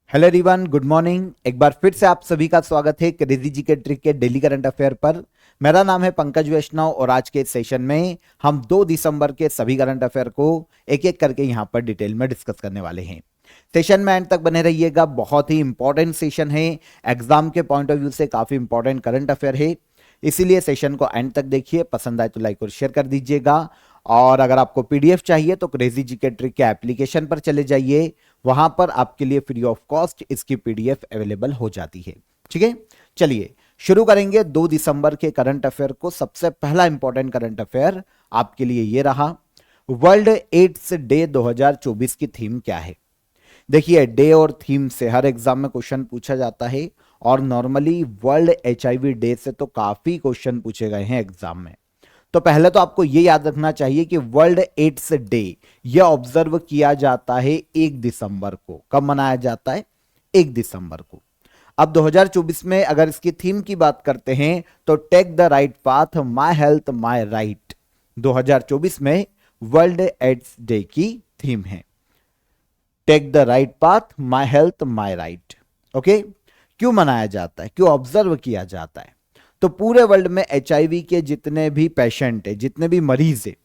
Hello everyone, good morning. एक बार फिर से आप सभी का स्वागत है क्रेजी जी के ट्रिक के डेली करंट अफेयर पर। मेरा नाम है पंकज वैष्णव और आज के इस सेशन में हम 2 दिसंबर के सभी करंट अफेयर को एक एक करके यहां पर डिटेल में डिस्कस करने वाले हैं। सेशन में एंड तक बने रहिएगा, बहुत ही इंपॉर्टेंट सेशन है। एग्जाम के पॉइंट ऑफ व्यू से काफी इंपॉर्टेंट करंट अफेयर है, इसीलिए सेशन को एंड तक देखिए। पसंद आए तो लाइक और शेयर कर दीजिएगा। और अगर आपको पीडीएफ चाहिए तो क्रेजी जी के ट्रिक के एप्लीकेशन पर चले जाइए, वहां पर आपके लिए फ्री ऑफ कॉस्ट इसकी पीडीएफ अवेलेबल हो जाती है। ठीक है, चलिए शुरू करेंगे 2 दिसंबर के करंट अफेयर को। सबसे पहला इंपॉर्टेंट करंट अफेयर आपके लिए ये रहा, वर्ल्ड एड्स डे 2024 की थीम क्या है। देखिए, डे और थीम से हर एग्जाम में क्वेश्चन पूछा जाता है और नॉर्मली वर्ल्ड एचआईवी डे से तो काफी क्वेश्चन पूछे गए हैं एग्जाम में। तो पहले तो आपको यह याद रखना चाहिए कि वर्ल्ड एड्स डे यह ऑब्जर्व किया जाता है 1 दिसंबर को। कब मनाया जाता है? 1 दिसंबर को। अब 2024 में अगर इसकी थीम की बात करते हैं तो take the right path, my health my right 2024 में वर्ल्ड एड्स डे की थीम है। Take the right path, my health my right. Okay, क्यों मनाया जाता है, क्यों ऑब्जर्व किया जाता है? तो पूरे वर्ल्ड में एचआईवी के जितने भी पेशेंट है, जितने भी मरीज है,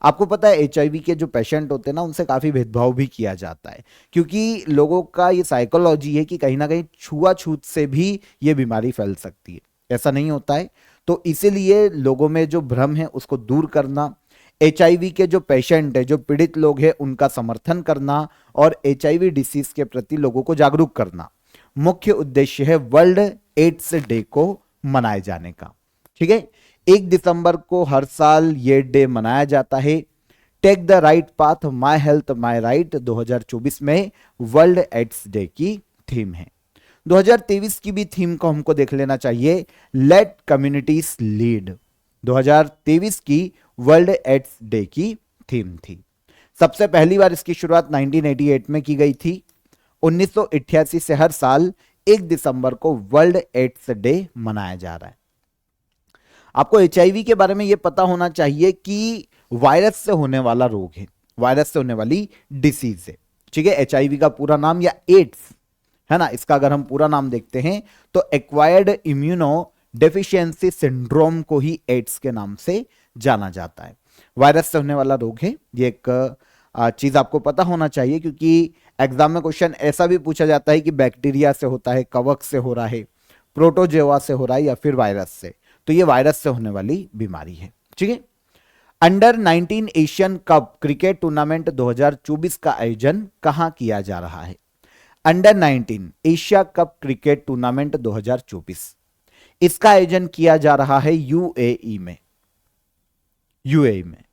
आपको पता है एचआईवी के जो पेशेंट होते हैं ना, उनसे काफी भेदभाव भी किया जाता है, क्योंकि लोगों का ये साइकोलॉजी है कि कहीं ना कहीं छुआछूत से भी ये बीमारी फैल सकती है। ऐसा नहीं होता है। तो इसीलिए लोगों में जो भ्रम है उसको दूर करना, एचआईवी के जो पेशेंट है, जो पीड़ित लोग हैं, उनका समर्थन करना और एचआईवी डिसीज के प्रति लोगों को जागरूक करना मुख्य उद्देश्य है वर्ल्ड एड्स डे को मनाए जाने का। ठीक है, 1 दिसंबर को हर साल ये डे मनाया जाता है। Take the right path, my health my right 2024 में वर्ल्ड एड्स डे की थीम है। 2023 की भी थीम को हमको देख लेना चाहिए, लेट कम्युनिटीज लीड 2023 की वर्ल्ड एड्स डे की थीम थी। सबसे पहली बार इसकी शुरुआत 1988 में की गई थी। 1988 से हर साल 1 दिसंबर को वर्ल्ड एड्स डे मनाया जा रहा है। आपको एचआईवी के बारे में यह पता होना चाहिए कि वायरस से होने वाला रोग है, वायरस से होने वाली डिसीज है। ठीक है, एचआईवी का पूरा नाम या एड्स है ना, इसका अगर हम पूरा नाम देखते हैं तो एक्वायर्ड इम्यूनो डेफिशिएंसी सिंड्रोम को ही एड्स के नाम से जाना जाता है। वायरस से होने वाला रोग है, ये एक चीज आपको पता होना चाहिए, क्योंकि एग्जाम में क्वेश्चन ऐसा भी पूछा जाता है कि बैक्टीरिया से होता है, कवक से हो रहा है, प्रोटोजोआ से हो रहा है या फिर वायरस से। तो ये वायरस से होने वाली बीमारी है। ठीक है, under 19 Asian cup cricket tournament 2024 का आयोजन कहां किया जा रहा है? Under 19 Asia cup cricket tournament 2024, इसका आयोजन किया जा रहा है यूएई में। यूएई में,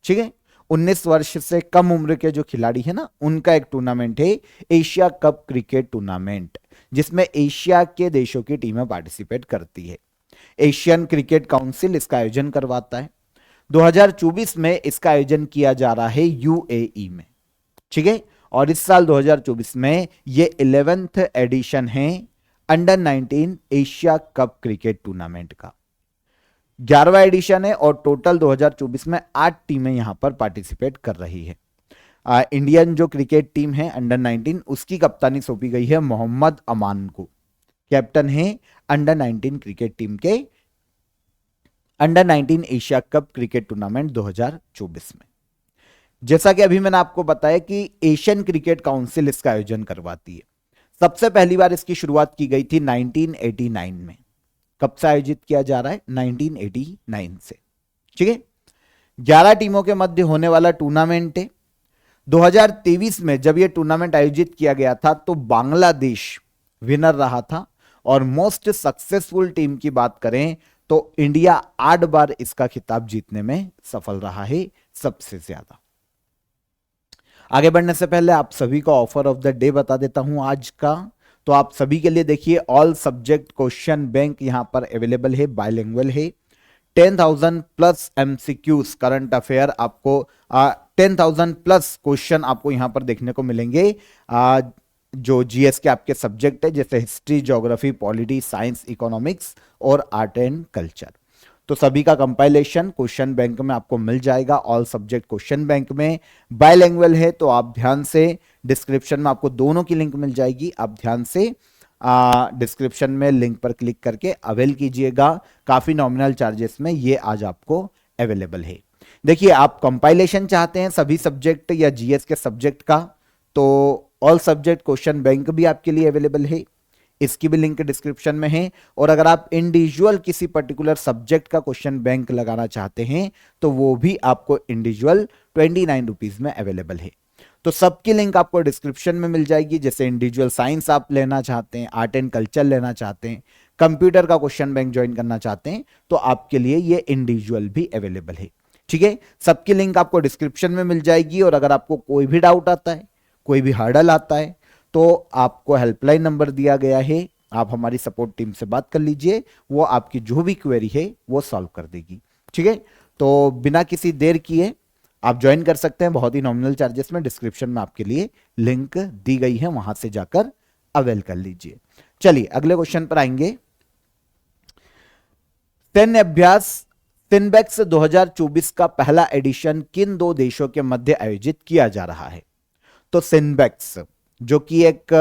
ठीक है, 19 वर्ष से कम उम्र के जो खिलाड़ी है ना, उनका एक टूर्नामेंट है एशिया कप क्रिकेट टूर्नामेंट, जिसमें एशिया के देशों की टीमें पार्टिसिपेट करती है। एशियन क्रिकेट काउंसिल इसका आयोजन करवाता है। 2024 में इसका आयोजन किया जा रहा है यूएई में। ठीक है, और इस साल 2024 में ये 11th एडिशन है under 19 Asia cup cricket tournament का। 11वां एडिशन है और टोटल 2024 में 8 टीमें यहां पर पार्टिसिपेट कर रही है। इंडियन जो क्रिकेट टीम है अंडर 19, उसकी कप्तानी सौंपी गई है मोहम्मद अमान को। कैप्टन है अंडर 19 क्रिकेट टीम के under 19 Asia cup cricket tournament 2024 में। जैसा कि अभी मैंने आपको बताया कि एशियन क्रिकेट काउंसिल इसका आयोजन करवाती है। सबसे पहली बार इसकी शुरुआत की गई थी 1989 में। कब से आयोजित किया जा रहा है? 1989 से। ठीक है, 11 टीमों के मध्य होने वाला टूर्नामेंट है। 2023 में जब यह टूर्नामेंट आयोजित किया गया था तो बांग्लादेश विनर रहा था, और मोस्ट सक्सेसफुल टीम की बात करें तो इंडिया 8 बार इसका खिताब जीतने में सफल रहा है, सबसे ज्यादा। आगे बढ़ने से पहले आप सभी को ऑफर ऑफ द डे बता देता हूं आज का। तो आप सभी के लिए देखिए, ऑल सब्जेक्ट क्वेश्चन बैंक यहां पर अवेलेबल है, बायलिंगुअल है। 10,000 प्लस एमसीक्यूज करंट अफेयर आपको 10,000 प्लस क्वेश्चन आपको यहां पर देखने को मिलेंगे। जो जीएस के आपके सब्जेक्ट है, जैसे history, geography, polity, science, economics और आर्ट एंड कल्चर। तो सभी का कंपाइलेशन क्वेश्चन बैंक में आपको मिल जाएगा, ऑल सब्जेक्ट क्वेश्चन बैंक में। बायलैंग्वेज है तो आप ध्यान से डिस्क्रिप्शन में आपको दोनों की लिंक मिल जाएगी, आप ध्यान से डिस्क्रिप्शन में लिंक पर क्लिक करके अवेल कीजिएगा। काफी नॉमिनल चार्जेस में ये आज आपको अवेलेबल है। देखिए, आप कंपाइलेशन चाहते हैं सभी सब्जेक्ट या जीएस के सब्जेक्ट का, तो ऑल सब्जेक्ट क्वेश्चन बैंक भी आपके लिए अवेलेबल है, इसकी भी लिंक डिस्क्रिप्शन में है। और अगर आप इंडिविजुअल किसी पर्टिकुलर सब्जेक्ट का क्वेश्चन बैंक लगाना चाहते हैं तो वो भी आपको इंडिविजुअल 29 रुपीज में अवेलेबल है। तो सबकी लिंक आपको डिस्क्रिप्शन में मिल जाएगी। जैसे इंडिविजुअल साइंस आप लेना चाहते हैं, आर्ट एंड कल्चर लेना चाहते हैं, कंप्यूटर का क्वेश्चन बैंक ज्वाइन करना चाहते हैं, तो आपके लिए ये इंडिविजुअल भी अवेलेबल है। ठीक है, सबकी लिंक आपको डिस्क्रिप्शन में मिल जाएगी। और अगर आपको कोई भी डाउट आता है, कोई भी हर्डल आता है, तो आपको हेल्पलाइन नंबर दिया गया है, आप हमारी सपोर्ट टीम से बात कर लीजिए, वो आपकी जो भी क्वेरी है वो सॉल्व कर देगी। ठीक है, तो बिना किसी देर किए आप ज्वाइन कर सकते हैं, बहुत ही नॉमिनल चार्जेस में। डिस्क्रिप्शन में आपके लिए लिंक दी गई है, वहां से जाकर अवेल कर लीजिए। चलिए अगले क्वेश्चन पर आएंगे। सैन्य अभ्यास सिनबेक्स 2024 का पहला एडिशन किन दो देशों के मध्य आयोजित किया जा रहा है? तो सिनबेक्स जो कि एक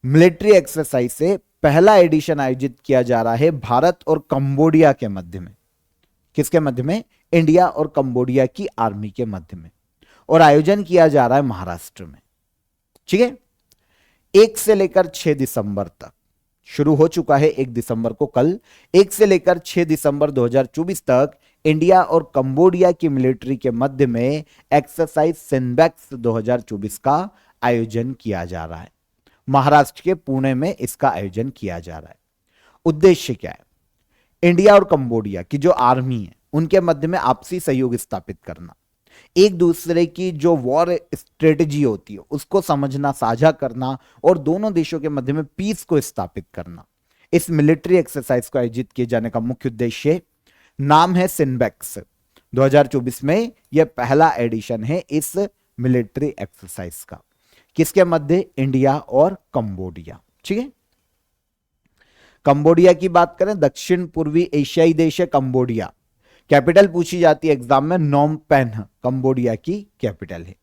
मिलिट्री एक्सरसाइज से पहला एडिशन आयोजित किया जा रहा है भारत और कंबोडिया के मध्य में। किसके मध्य में? इंडिया और कंबोडिया की आर्मी के मध्य में। और आयोजन किया जा रहा है महाराष्ट्र में। ठीक है, 1 से लेकर 6 दिसंबर तक शुरू हो चुका है। 1 दिसंबर को कल, 1 से लेकर 6 दिसंबर 2024 तक इंडिया और कंबोडिया की मिलिट्री के मध्य में एक्सरसाइज सिनबेक्स 2024 का आयोजन किया जा रहा है। महाराष्ट्र के पुणे में इसका आयोजन किया जा रहा है। उद्देश्य क्या है? इंडिया और कंबोडिया की जो आर्मी है उनके मध्य में आपसी सहयोग स्थापित करना, एक दूसरे की जो वॉर स्ट्रेटेजी होती है उसको समझना, साझा करना, और दोनों देशों के मध्य में पीस को स्थापित करना। इस मिलिट्री एक्सरसाइज को आयोजित किए जाने का मुख्य उद्देश्य, नाम है सिनबेक्स 2024 में यह पहला एडिशन है इस मिलिट्री एक्सरसाइज का। किसके मध्य? इंडिया और कंबोडिया। ठीक है, कंबोडिया की बात करें, दक्षिण पूर्वी एशियाई देश है कंबोडिया। कैपिटल पूछी जाती है एग्जाम में, नोम पेन कंबोडिया की कैपिटल है।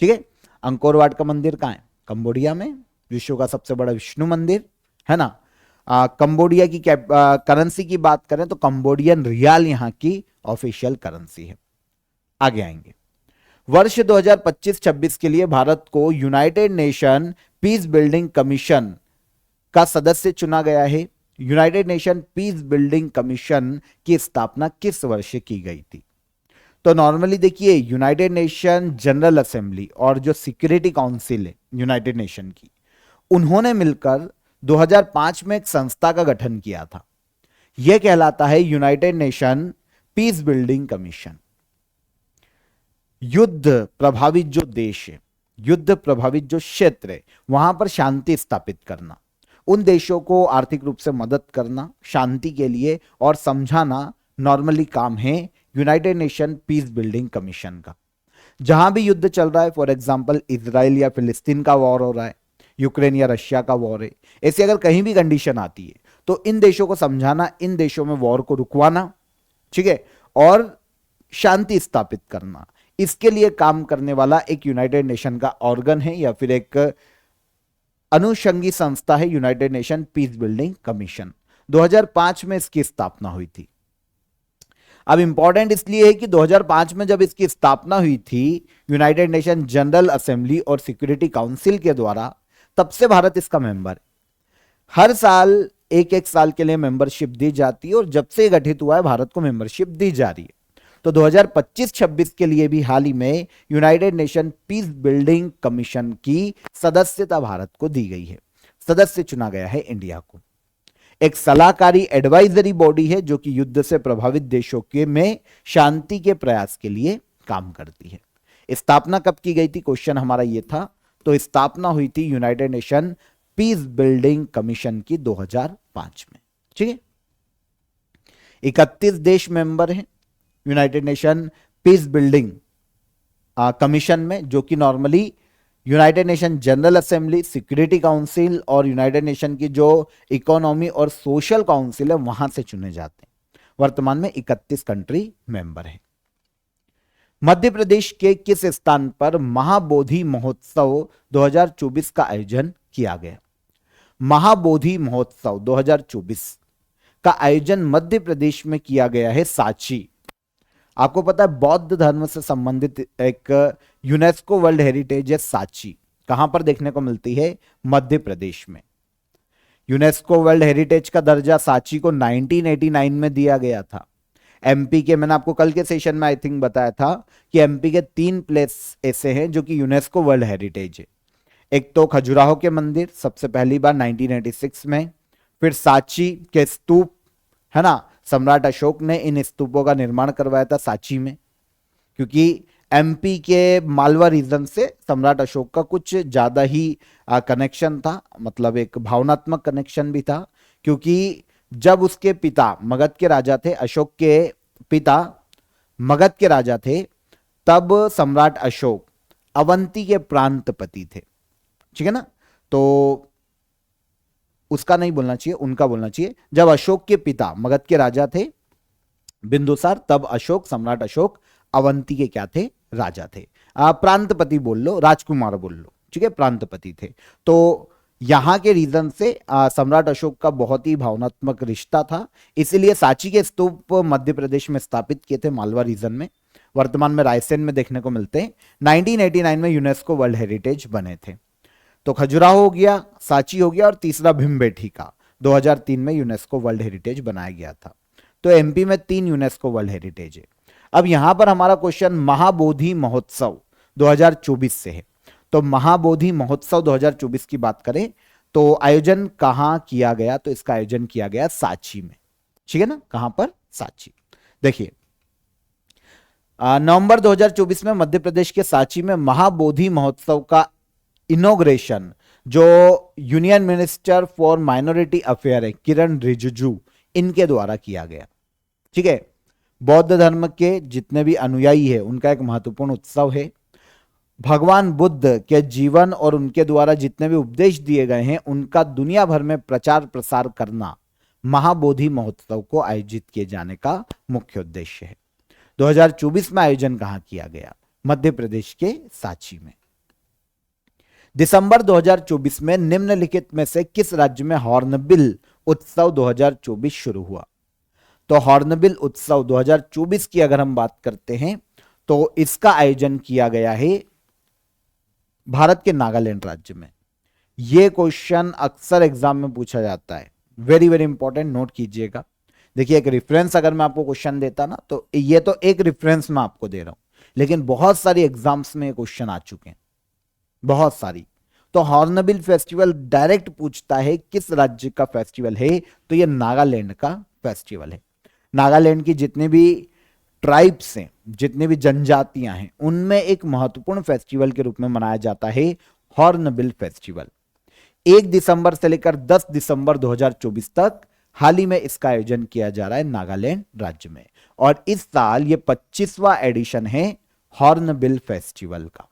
ठीक है, अंकोर वाट का मंदिर कहां है? कंबोडिया में। विश्व का सबसे बड़ा विष्णु मंदिर है ना। कंबोडिया की करेंसी की बात करें तो कंबोडियन रियाल यहां की ऑफिशियल करेंसी है। आगे आएंगे। वर्ष 2025-26 के लिए भारत को United nation peace building commission का सदस्य चुना गया है। United nation peace building commission की स्थापना किस वर्ष की गई थी? तो नॉर्मली देखिए, यूनाइटेड नेशन जनरल असेंबली और जो सिक्योरिटी काउंसिल है यूनाइटेड नेशन की, उन्होंने मिलकर 2005 में एक संस्था का गठन किया था। यह कहलाता है United nation peace building commission. युद्ध प्रभावित जो देश है, युद्ध प्रभावित जो क्षेत्र है, वहां पर शांति स्थापित करना, उन देशों को आर्थिक रूप से मदद करना शांति के लिए और समझाना नॉर्मली काम है United nation peace building commission का। जहां भी युद्ध चल रहा है, फॉर एग्जांपल इजराइल या फिलिस्तीन का वॉर हो रहा है, यूक्रेन या रशिया का वॉर है, ऐसी अगर कहीं भी कंडीशन आती है तो इन देशों को समझाना, इन देशों में वॉर को रुकवाना, ठीक है, और शांति स्थापित करना, इसके लिए काम करने वाला एक यूनाइटेड नेशन का ऑर्गन है या फिर एक अनुषंगी संस्था है United nation peace building commission. 2005 में इसकी स्थापना हुई थी। अब इंपॉर्टेंट इसलिए है कि 2005 में जब इसकी स्थापना हुई थी यूनाइटेड नेशन जनरल असेंबली और सिक्योरिटी काउंसिल के द्वारा, तब से भारत इसका मेंबर। हर साल एक साल के लिए मेंबरशिप दी जाती है और जब से गठित हुआ है भारत को मेंबरशिप दी जा रही है। तो 2025-26 के लिए भी हाल ही में United nation peace building commission की सदस्यता भारत को दी गई है। सदस्य चुना गया है इंडिया को। एक सलाहकारी एडवाइजरी बॉडी है जो कि युद्ध से प्रभावित देशों के में शांति के प्रयास के लिए काम करती है। स्थापना कब की गई थी? क्वेश्चन हमारा ये था। तो स्थापना हुई थी United nation peace building commission की 2005 में। ठीक है, 31 देश मेंबर हैं United nation peace building commission में, जो कि normally United nation general assembly, security council और यूनाइटेड नेशन की जो इकोनॉमी और सोशल काउंसिल है वहां से चुने जाते हैं। वर्तमान में 31 कंट्री मेंबर है। मध्य प्रदेश के किस स्थान पर महाबोधि महोत्सव 2024 का आयोजन किया गया? महाबोधि महोत्सव 2024 का आयोजन मध्य प्रदेश में किया गया है सांची। आपको पता है बौद्ध धर्म से संबंधित एक यूनेस्को वर्ल्ड हेरिटेज है सांची। कहां पर देखने को मिलती है? मध्य प्रदेश में। यूनेस्को वर्ल्ड हेरिटेज का दर्जा सांची को 1989 में दिया गया था। एमपी के, मैंने आपको कल के सेशन में आई थिंक बताया था कि एमपी के 3 प्लेस ऐसे हैं जो कि यूनेस्को वर्ल्ड हेरिटेज है। एक तो खजुराहो के मंदिर सबसे पहली बार 1986 में, फिर सांची के स्तूप है ना, सम्राट अशोक ने इन स्तूपों का निर्माण करवाया था सांची में, क्योंकि एमपी के मालवा रीजन से सम्राट अशोक का कुछ ज्यादा ही कनेक्शन था, मतलब एक भावनात्मक कनेक्शन भी था, क्योंकि जब उसके पिता मगध के राजा थे, अशोक के पिता मगध के राजा थे, तब सम्राट अशोक अवंती के प्रांतपति थे, ठीक है ना। तो उसका नहीं बोलना चाहिए, उनका बोलना चाहिए। जब अशोक के पिता मगध के राजा थे बिंदुसार, तब अशोक, सम्राट अशोक अवंती के क्या थे? राजा थे। प्रांतपति बोल लो, राजकुमार बोल लो, ठीक है, प्रांतपति थे। तो यहां के रीजन से सम्राट अशोक का बहुत ही भावनात्मक रिश्ता था, इसीलिए सांची के स्तूप मध्य प्रदेश में स्थापित किए थे, मालवा रीजन में। वर्तमान में रायसेन में देखने को मिलते हैं। 1989 में यूनेस्को वर्ल्ड हेरिटेज बने थे। तो खजुराहो हो गया, सांची हो गया, और तीसरा भीमबेटका 2003 में यूनेस्को वर्ल्ड हेरिटेज बनाया गया था। तो एमपी में 3 यूनेस्को वर्ल्ड हेरिटेज है। अब यहां पर हमारा क्वेश्चन महाबोधि महोत्सव 2024 से है। तो महाबोधि महोत्सव 2024 की बात करें तो आयोजन कहां किया गया? तो इसका आयोजन किया गया सांची में, ठीक है ना। कहां पर? सांची। देखिए नवंबर 2024 में मध्य प्रदेश के सांची में महाबोधि महोत्सव का इनॉग्रेशन जो union minister for minority affair है किरण रिजिजू, इनके द्वारा किया गया, ठीक है। बौद्ध धर्म के जितने भी अनुयायी है उनका एक महत्वपूर्ण उत्सव है। भगवान बुद्ध के जीवन और उनके द्वारा जितने भी उपदेश दिए गए हैं उनका दुनिया भर में प्रचार प्रसार करना महाबोधि महोत्सव को आयोजित किए जाने का मुख्य उद्देश्य है। 2024 में आयोजन कहां किया गया? मध्य प्रदेश के सांची में। दिसंबर 2024 में निम्नलिखित में से किस राज्य में हॉर्नबिल उत्सव 2024 शुरू हुआ? तो हॉर्नबिल उत्सव 2024 की अगर हम बात करते हैं तो इसका आयोजन किया गया है भारत के नागालैंड राज्य में। यह क्वेश्चन अक्सर एग्जाम में पूछा जाता है, वेरी वेरी इंपॉर्टेंट, नोट कीजिएगा। देखिए एक रेफरेंस अगर मैं आपको क्वेश्चन देता ना, तो ये तो एक रेफरेंस मैं आपको दे रहा हूं, लेकिन बहुत सारी एग्जाम्स में क्वेश्चन आ चुके हैं, बहुत सारी। तो हॉर्नबिल फेस्टिवल डायरेक्ट पूछता है किस राज्य का फेस्टिवल है, तो ये नागालैंड का फेस्टिवल है। नागालैंड की जितने भी ट्राइब्स हैं, जितने भी जनजातियां हैं, उनमें एक महत्वपूर्ण फेस्टिवल के रूप में मनाया जाता है हॉर्नबिल फेस्टिवल। 1 दिसंबर से लेकर 10 दिसंबर 2024 तक हाल ही में इसका आयोजन किया जा रहा है नागालैंड राज्य में, और इस साल ये 25वां एडिशन है हॉर्नबिल फेस्टिवल का।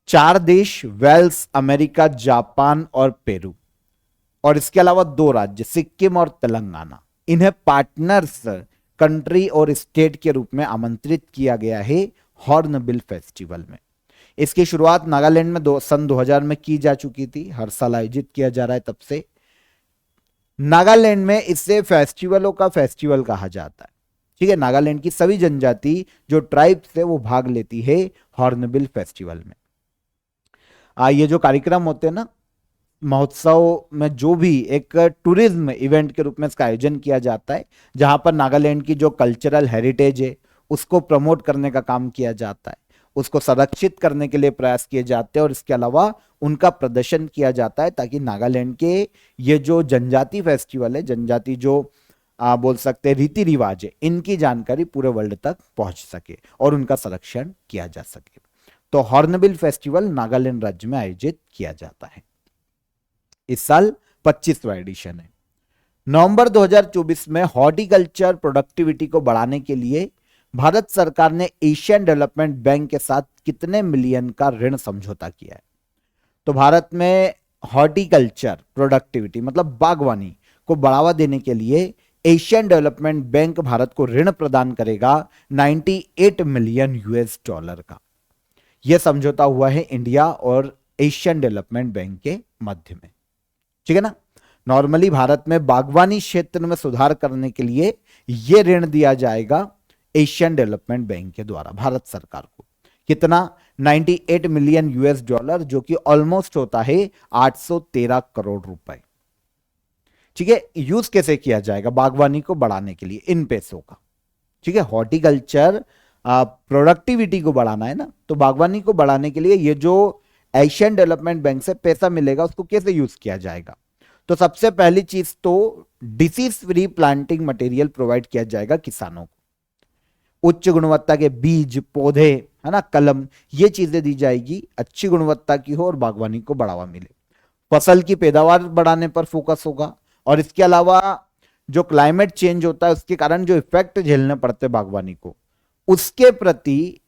4 देश वेल्स, अमेरिका, जापान और पेरू, और इसके अलावा 2 राज्य सिक्किम और तेलंगाना, इन्हें पार्टनर्स कंट्री और स्टेट के रूप में आमंत्रित किया गया है हॉर्नबिल फेस्टिवल में। इसकी शुरुआत नागालैंड में सन 2000 में की जा चुकी थी, हर साल आयोजित किया जा रहा है तब से। नागालैंड में इसे फेस्टिवलों का फेस्टिवल कहा जाता है, ठीक है। नागालैंड की सभी जनजाति जो ट्राइब्स है वो भाग लेती है हॉर्नबिल फेस्टिवल में। ये जो कार्यक्रम होते हैं ना महोत्सव में, जो भी एक टूरिज्म इवेंट के रूप में इसका आयोजन किया जाता है, जहां पर नागालैंड की जो कल्चरल हेरिटेज है उसको प्रमोट करने का काम किया जाता है, उसको संरक्षित करने के लिए प्रयास किए जाते हैं, और इसके अलावा उनका प्रदर्शन किया जाता है ताकि नागालैंड के ये जो जनजाति फेस्टिवल है, जनजाति जो बोल सकते हैं रीति रिवाज है, इनकी जानकारी पूरे वर्ल्ड तक पहुंच सके और उनका संरक्षण किया जा सके। तो हॉर्नबिल फेस्टिवल नागालैंड राज्य में आयोजित किया जाता है। इस साल 25वां एडिशन है। नवंबर 2024 में हॉर्टिकल्चर प्रोडक्टिविटी को बढ़ाने के लिए भारत सरकार ने एशियन डेवलपमेंट बैंक के साथ कितने मिलियन का ऋण समझौता किया है? तो भारत में हॉर्टिकल्चर प्रोडक्टिविटी मतलब बागवानी को बढ़ावा देने के लिए एशियन डेवलपमेंट बैंक भारत को ऋण प्रदान करेगा 98 मिलियन यूएस डॉलर का। यह समझौता हुआ है इंडिया और एशियन डेवलपमेंट बैंक के मध्य में, ठीक है ना। नॉर्मली भारत में बागवानी क्षेत्र में सुधार करने के लिए यह ऋण दिया जाएगा एशियन डेवलपमेंट बैंक के द्वारा भारत सरकार को। कितना? 98 मिलियन यूएस डॉलर, जो कि ऑलमोस्ट होता है 813 करोड़ रुपए, ठीक है। यूज कैसे किया जाएगा? बागवानी को बढ़ाने के लिए इन पैसों का, ठीक है। हॉर्टिकल्चर प्रोडक्टिविटी को बढ़ाना है ना, तो बागवानी को बढ़ाने के लिए ये जो एशियन डेवलपमेंट बैंक से पैसा मिलेगा उसको कैसे यूज किया जाएगा? तो सबसे पहली चीज तो disease free planting material provide किया जाएगा किसानों को। उच्च गुणवत्ता के बीज, पौधे, है ना, कलम, ये चीजें दी जाएगी, अच्छी गुणवत्ता की हो और बागवानी को बढ़ावा मिले। फसल की पैदावार बढ़ाने पर फोकस होगा। और इसके अलावा जो क्लाइमेट चेंज होता है उसके कारण जो इफेक्ट झेलने पड़ते हैं बागवानी को, उसके प्रति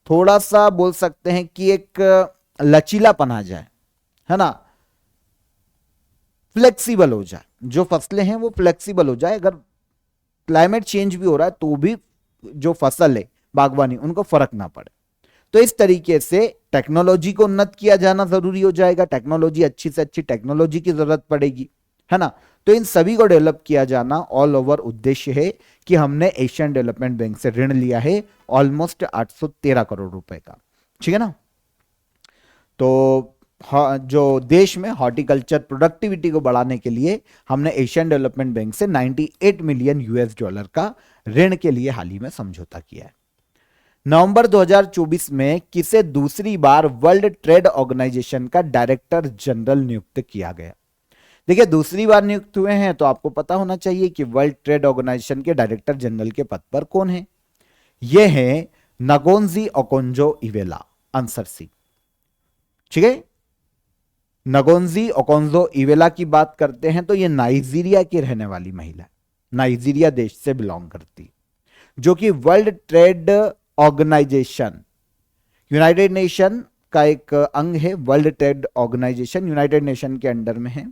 थोड़ा सा बोल सकते हैं कि एक लचीलापन आ जाए, है ना, फ्लेक्सिबल हो जाए। जो फसलें हैं वो फ्लेक्सिबल हो जाए। अगर क्लाइमेट चेंज भी हो रहा है तो भी जो फसल है बागवानी, उनको फर्क ना पड़े। तो इस तरीके से टेक्नोलॉजी को उन्नत किया जाना जरूरी हो जाएगा। टेक्नोलॉजी, अच्छी से अच्छी टेक्नोलॉजी की जरूरत पड़ेगी, है ना। तो इन सभी को डेवलप किया जाना ऑल ओवर उद्देश्य है कि हमने एशियन डेवलपमेंट बैंक से ऋण लिया है ऑलमोस्ट 813 करोड़ रुपए का, ठीक है ना। तो जो देश में हॉर्टिकल्चर प्रोडक्टिविटी को बढ़ाने के लिए हमने एशियन डेवलपमेंट बैंक से 98 मिलियन यूएस डॉलर का ऋण के लिए हाल ही में समझौता किया है। नवंबर 2024 में किसे दूसरी बार वर्ल्ड ट्रेड ऑर्गेनाइजेशन का डायरेक्टर जनरल नियुक्त किया गया? देखिए, दूसरी बार नियुक्त हुए हैं तो आपको पता होना चाहिए कि वर्ल्ड ट्रेड ऑर्गेनाइजेशन के डायरेक्टर जनरल के पद पर कौन है। यह है नगोन्जी ओकोंजो-इवेला। आंसर सी, ठीक है। नगोन्जी ओकोंजो-इवेला की बात करते हैं तो यह नाइजीरिया की रहने वाली महिला है, नाइजीरिया देश से बिलोंग करती, जो कि World Trade Organization, United Nation का एक अंग है। World Trade Organization United Nation के अंडर में है।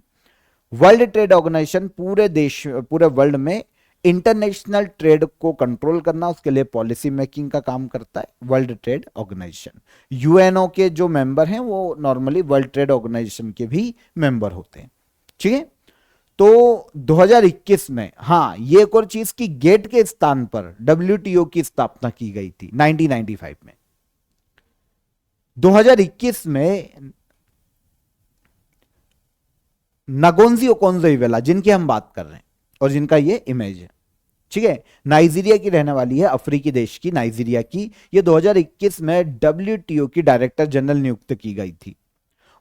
वर्ल्ड ट्रेड ऑर्गेनाइजेशन पूरे वर्ल्ड में इंटरनेशनल ट्रेड को कंट्रोल करना, उसके लिए पॉलिसी मेकिंग का काम करता है वर्ल्ड ट्रेड ऑर्गेनाइजेशन। यूएनओ के जो मेंबर हैं वो नॉर्मली वर्ल्ड ट्रेड ऑर्गेनाइजेशन के भी मेंबर होते हैं, ठीक है। तो 2021 में, हाँ, ये एक और चीज की गेट के स्थान पर डब्ल्यूटीओ की स्थापना की गई थी 1995 में। 2021 में नगोन्जी ओकोंजो-इवेला, जिनकी हम बात कर रहे हैं और जिनका ये इमेज है, ठीक है, नाइजीरिया की रहने वाली है, अफ्रीकी देश की, नाइजीरिया की। ये 2021 में डब्ल्यूटीओ की डायरेक्टर जनरल नियुक्त की गई थी।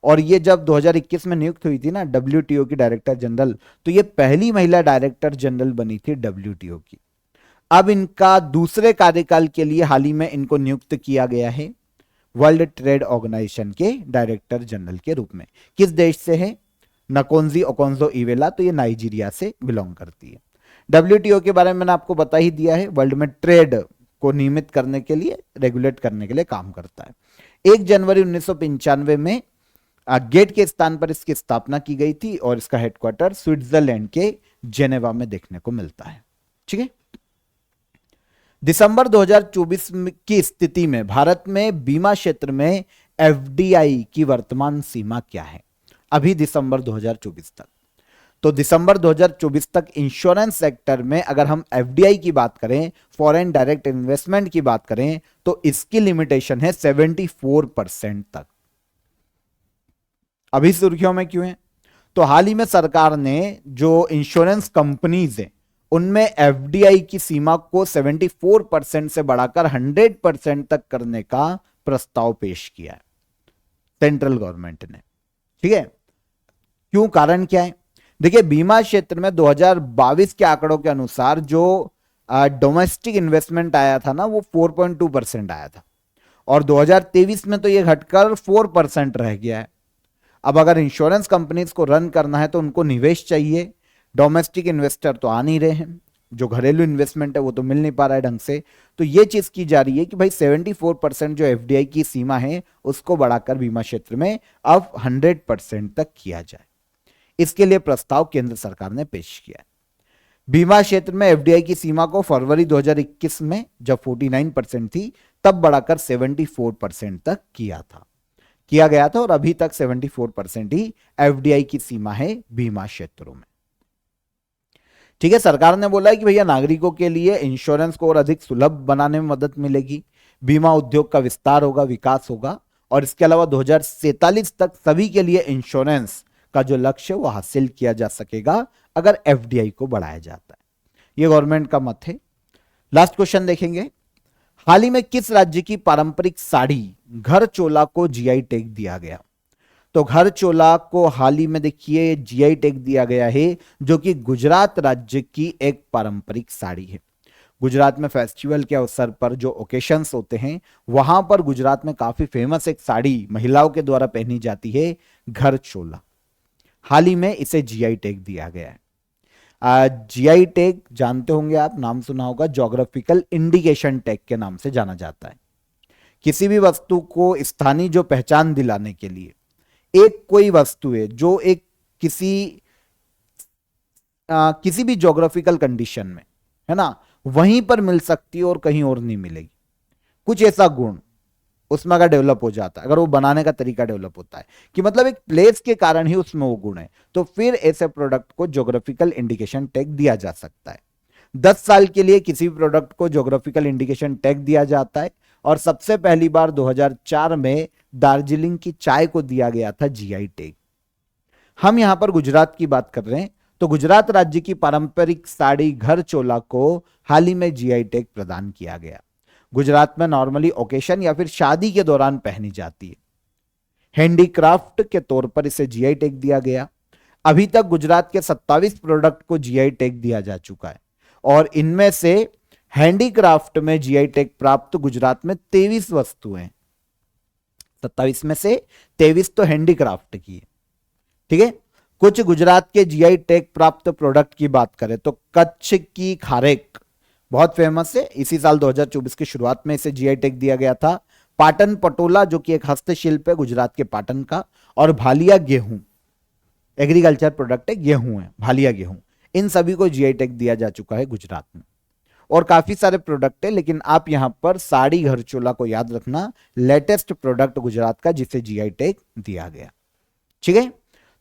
और ये जब 2021 में नियुक्त हुई थी ना डब्ल्यूटीओ की डायरेक्टर जनरल, तो ये पहली महिला डायरेक्टर जनरल बनी थी डब्ल्यूटीओ की। अब इनका दूसरे कार्यकाल के लिए हाल ही में इनको नियुक्त किया गया है वर्ल्ड ट्रेड ऑर्गेनाइजेशन के डायरेक्टर जनरल के रूप में। किस देश से है? नकोन्जी ओकोंजो-इवेला, तो ये नाइजीरिया से बिलोंग करती है। डब्ल्यूटीओ के बारे में मैंने आपको बता ही दिया है, वर्ल्ड में ट्रेड को नियमित करने के लिए, रेगुलेट करने के लिए काम करता है। 1 जनवरी 1995 में गेट के स्थान पर इसकी स्थापना की गई थी और इसका हेडक्वार्टर स्विट्जरलैंड के जेनेवा में देखने को मिलता है, ठीक है। दिसंबर 2024 की स्थिति में भारत में बीमा क्षेत्र में एफडीआई की वर्तमान सीमा क्या है? अभी दिसंबर 2024 तक, तो दिसंबर 2024 तक इंश्योरेंस सेक्टर में अगर हम एफडीआई की बात करें, फॉरेन डायरेक्ट इन्वेस्टमेंट की बात करें, तो इसकी लिमिटेशन है 74% तक। अभी सुर्खियों में क्यों है? तो हाल ही में सरकार ने जो इंश्योरेंस कंपनीज है उनमें एफडीआई की सीमा को 74% से बढ़ाकर 100% तक करने का प्रस्ताव पेश किया है सेंट्रल गवर्नमेंट ने, ठीक है। क्यों? कारण क्या है? देखिए, बीमा क्षेत्र में 2022 के आंकड़ों के अनुसार जो डोमेस्टिक इन्वेस्टमेंट आया था ना, वो 4.2% आया था और 2023 में तो ये घटकर 4% रह गया है। अब अगर इंश्योरेंस कंपनीज को रन करना है तो उनको निवेश चाहिए, डोमेस्टिक इन्वेस्टर तो आ नहीं रहे हैं, जो घरेलू इन्वेस्टमेंट है वो तो मिल नहीं पा रहा है ढंग से। तो ये चीज की जा रही है कि भाई 74% जो एफडीआई की सीमा है उसको बढ़ाकर बीमा क्षेत्र में अब 100% तक किया जाए। इसके लिए प्रस्ताव केंद्र सरकार ने पेश किया है। बीमा क्षेत्र में एफडीआई की सीमा को फरवरी 2021 में जब 49% थी तब बढ़ाकर 74% तक किया गया था और अभी तक 74% ही एफडीआई की सीमा है बीमा क्षेत्रों में। ठीक है, सरकार ने बोला है कि भैया नागरिकों के लिए इंश्योरेंस को और अधिक सुलभ बनाने में मदद मिलेगी, बीमा उद्योग का विस्तार होगा, विकास होगा और इसके अलावा 2047 तक सभी के लिए इंश्योरेंस का जो लक्ष्य वो हासिल किया जा सकेगा अगर एफडीआई को बढ़ाया जाता है। ये गवर्नमेंट का मत है। लास्ट क्वेश्चन देखेंगे, हाल ही में किस राज्य की पारंपरिक साड़ी घर चोला को जीआई टैग दिया गया? तो घर चोला को हाल ही में देखिए जीआई टैग दिया गया है, जो कि गुजरात राज्य की एक पारंपरिक साड़ी है। गुजरात में फेस्टिवल के अवसर पर जो ओकेशंस होते हैं वहां पर गुजरात में काफी फेमस एक साड़ी महिलाओं के द्वारा पहनी जाती है, घर चोला। हाल ही में इसे जीआई टैग दिया गया है। जीआई टैग जानते होंगे आप, नाम सुना होगा, ज्योग्राफिकल इंडिकेशन टैग के नाम से जाना जाता है। किसी भी वस्तु को स्थानीय जो पहचान दिलाने के लिए एक कोई वस्तु है जो एक किसी भी ज्योग्राफिकल कंडीशन में है ना वहीं पर मिल सकती है और कहीं और नहीं मिलेगी, कुछ ऐसा गुण उसमें अगर डेवलप हो जाता है, अगर वो बनाने का तरीका डेवलप होता है कि मतलब एक प्लेस के कारण ही उसमें वो गुण है, तो फिर ऐसे प्रोडक्ट को ज्योग्राफिकल इंडिकेशन टैग दिया जा सकता है। 10 साल के लिए किसी भी प्रोडक्ट को ज्योग्राफिकल इंडिकेशन टैग दिया जाता है और सबसे पहली बार 2004 में दार्जिलिंग की चाय को दिया गया था जीआई टैग। हम यहां पर गुजरात की बात कर रहे हैं, तो गुजरात राज्य की पारंपरिक साड़ी घर चोला को हाल ही में जीआई टैग प्रदान किया गया। गुजरात में नॉर्मली ओकेशन या फिर शादी के दौरान पहनी जाती है। हैंडीक्राफ्ट के तौर पर इसे जीआई टैग दिया गया। अभी तक गुजरात के 27 प्रोडक्ट को जीआई टैग दिया जा चुका है और इनमें से हैंडीक्राफ्ट में जीआई टैग प्राप्त गुजरात में 23 वस्तुएं, 27 में से 23 तो हैंडीक्राफ्ट की है। ठीक है, कुछ गुजरात के जीआई टैग प्राप्त प्रोडक्ट की बात करें तो कच्छ की खारेक बहुत फेमस है, इसी साल 2024 की शुरुआत में इसे जीआई टैग दिया गया था। पाटन पटोला जो कि एक हस्तशिल्प है गुजरात के पाटन का, और भालिया गेहूं, एग्रीकल्चर प्रोडक्ट है, गेहूं है, भालिया गेहूं, इन सभी को जीआई टैग दिया जा चुका है गुजरात में। और काफी सारे प्रोडक्ट है, लेकिन आप यहां पर साड़ी घर चोला को याद रखना, लेटेस्ट प्रोडक्ट गुजरात का जिसे जीआई टैग दिया गया। ठीक है,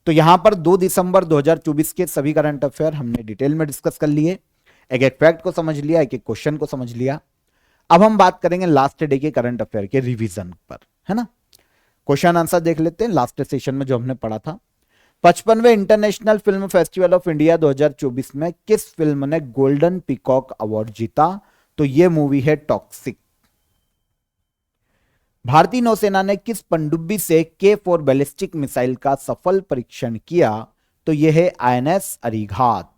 तो यहां पर 2 दिसंबर 2024 के सभी करंट अफेयर हमने डिटेल में डिस्कस कर लिए, एक एक फैक्ट को समझ लिया, एक एक क्वेश्चन को समझ लिया। अब हम बात करेंगे लास्ट डे के करंट अफेयर के रिवीजन पर, है ना। क्वेश्चन आंसर देख लेते हैं लास्ट सेशन में जो हमने पढ़ा था। 55वें international film festival of India 2024 में किस फिल्म ने गोल्डन पीकॉक अवार्ड जीता? तो यह मूवी है टॉक्सिक। भारतीय नौसेना ने किस पनडुब्बी से K4 बैलिस्टिक मिसाइल का सफल परीक्षण किया? तो यह है आईएनएस अरिघात।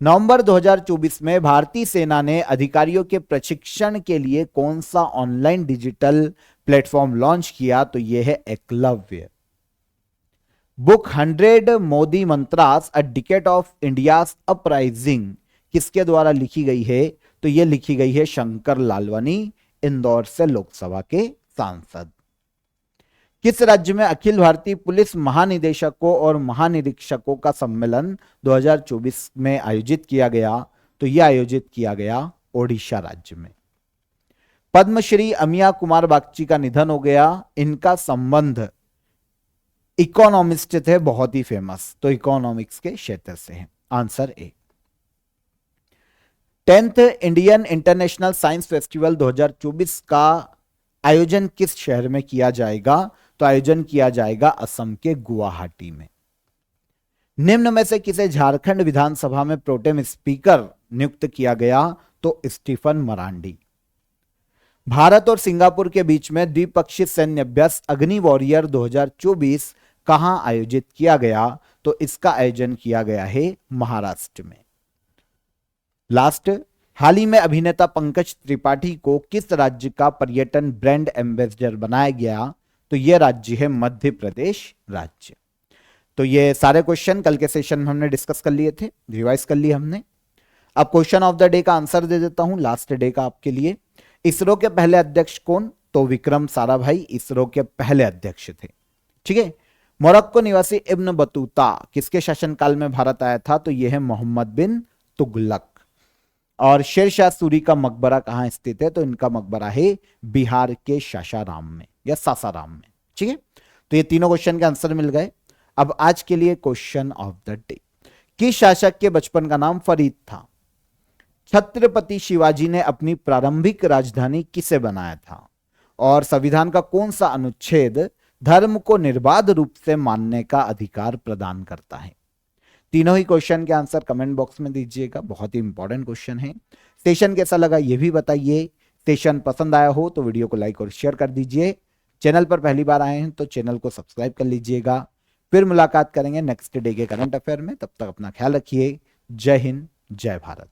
नवंबर 2024 में भारतीय सेना ने अधिकारियों के प्रशिक्षण के लिए कौन सा ऑनलाइन डिजिटल प्लेटफॉर्म लॉन्च किया? तो यह है Eklavya. Book 100 Modi mantras a decade of India's uprising किसके द्वारा लिखी गई है? तो यह लिखी गई है शंकर लालवानी, इंदौर से लोकसभा के सांसद। किस राज्य में अखिल भारतीय पुलिस महानिदेशकों और महानिरीक्षकों का सम्मेलन 2024 में आयोजित किया गया? तो यह आयोजित किया गया ओडिशा राज्य में। पद्मश्री अमिया कुमार बागची का निधन हो गया। इनका संबंध इकोनॉमिस्ट थे, बहुत ही फेमस, तो इकोनॉमिक्स के क्षेत्र से है, answer A. 10th Indian international science festival 2024 का आयोजन किस शहर में किया जाएगा? तो आयोजन किया जाएगा असम के गुवाहाटी में। निम्न में से किसे झारखंड विधानसभा में प्रोटेम स्पीकर नियुक्त किया गया? तो स्टीफन मरांडी। भारत और सिंगापुर के बीच में द्विपक्षीय सैन्य अभ्यास अग्नि वॉरियर 2024 कहां आयोजित किया गया? तो इसका आयोजन किया गया है महाराष्ट्र में। लास्ट, हाल ही में अभिनेता पंकज त्रिपाठी को किस राज्य का पर्यटन ब्रांड एम्बेसडर बनाया गया? तो यह राज्य है मध्य प्रदेश राज्य। तो ये सारे क्वेश्चन कल के सेशन में हमने डिस्कस कर लिए थे, रिवाइज कर लिए हमने। अब क्वेश्चन ऑफ द डे का आंसर दे देता हूं लास्ट डे का आपके लिए। इसरो के पहले अध्यक्ष कौन? तो विक्रम साराभाई इसरो के पहले अध्यक्ष थे। ठीक है, मोरक्को निवासी इब्न बतूता किसके शासनकाल में भारत आया था? तो यह है मोहम्मद बिन तुगलक। और शेरशाह सूरी का मकबरा कहां स्थित है? तो इनका मकबरा है बिहार के सासाराम में या सासाराम में। ठीक है, तो ये तीनों क्वेश्चन के आंसर मिल गए। अब आज के लिए क्वेश्चन ऑफ द डे, किस शासक के बचपन का नाम फरीद था? छत्रपति शिवाजी ने अपनी प्रारंभिक राजधानी किसे बनाया था? और संविधान का कौन सा अनुच्छेद धर्म को निर्बाध रूप से मानने का अधिकार प्रदान करता है? तीनों ही क्वेश्चन के आंसर कमेंट बॉक्स में दीजिएगा, बहुत ही इंपॉर्टेंट क्वेश्चन है। सेशन कैसा लगा ये भी बताइए। सेशन पसंद आया हो तो वीडियो को लाइक और शेयर कर दीजिए। चैनल पर पहली बार आए हैं तो चैनल को सब्सक्राइब कर लीजिएगा। फिर मुलाकात करेंगे नेक्स्ट डे के करंट अफेयर में, तब तक अपना ख्याल रखिए। जय हिंद, जय भारत।